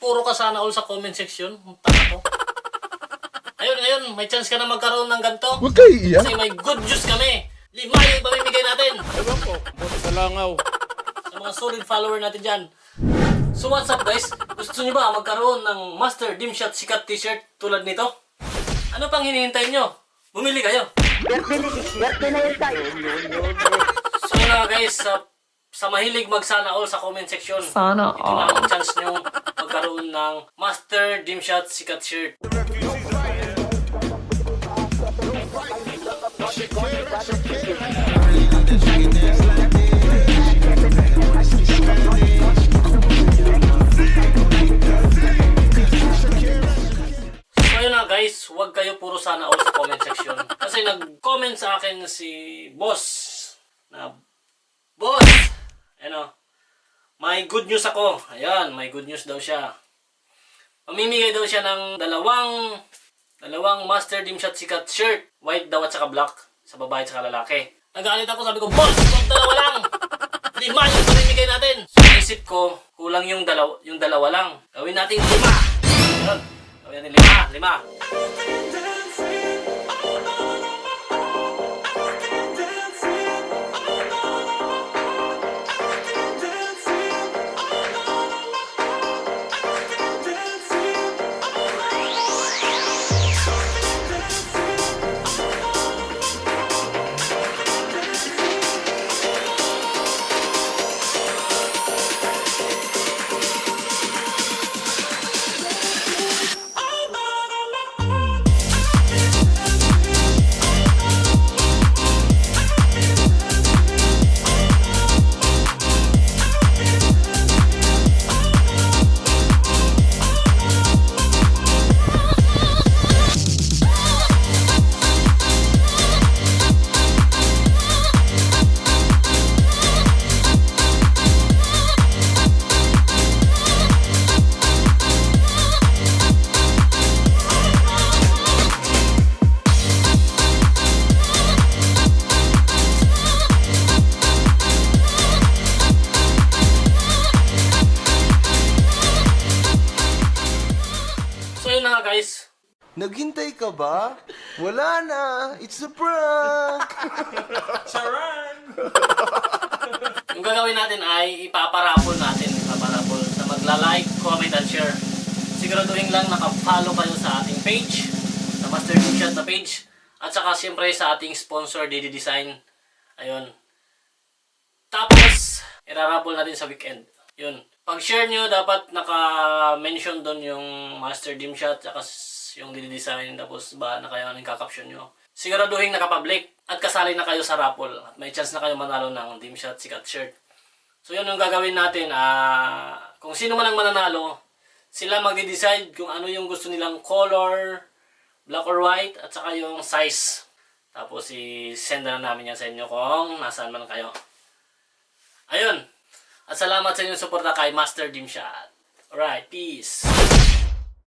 Puro ka sana all sa comment section. Tama ko. Ayun, may chance ka na magkaroon ng ganito. Huwag kayo iiyak. Kasi may good news kami. 5 yung ipamimigay natin. Ewan ko, buti sa langaw. Sa mga solid follower natin dyan. So what's up guys? Gusto nyo ba magkaroon ng Master Dimshot Sikat t-shirt tulad nito? Ano pang hinihintay nyo? Bumili kayo. Birthday na yun tayo. So na guys, sa mahilig magsana all sa comment section. Sana Ito na ang chance nyo magkaroon ng Master Dimshot Sikat shirt. So ayun na guys, huwag kayo puro sana all sa comment section. Kasi nag-comment sa akin si Boss na Boss, ano, may good news ako. Ayan, may good news daw siya. Mamimigay daw siya ng dalawang Master Dimshot Sikat shirt. White daw at saka black. Sa babae at saka lalaki. Nagalit ako, sabi ko, Boss, huwag dalawa lang. 5 yung mamimigay natin. So isip ko, kulang yung dalawa lang. Gawin natin 5. Ayan, gawin natin 5. Guys, Naghintay ka ba? Wala na. It's a prank. yung gagawin natin ay ipaparapol sa magla-like, comment, and share. Siguraduhin lang naka-follow kayo sa ating page, sa Master Dimshot na page, at saka siyempre sa ating sponsor, DD Design. Ayun. Tapos, irarapol natin sa weekend. Yun. Pag-share nyo, dapat naka-mention doon yung Master Dimshot, saka yung dinidesign, tapos ba na kayo anong kakaption nyo. Siguraduhin naka-public at kasali na kayo sa raffle. At may chance na kayo manalo ng Dimshot Sikat shirt. So yun yung gagawin natin. Kung sino man ang mananalo, sila magde-decide kung ano yung gusto nilang color, black or white, at saka yung size. Tapos i-send na namin yan sa inyo kung nasaan man kayo. Ayun. At salamat sa inyong suporta kay Master Dimshot. Alright, peace!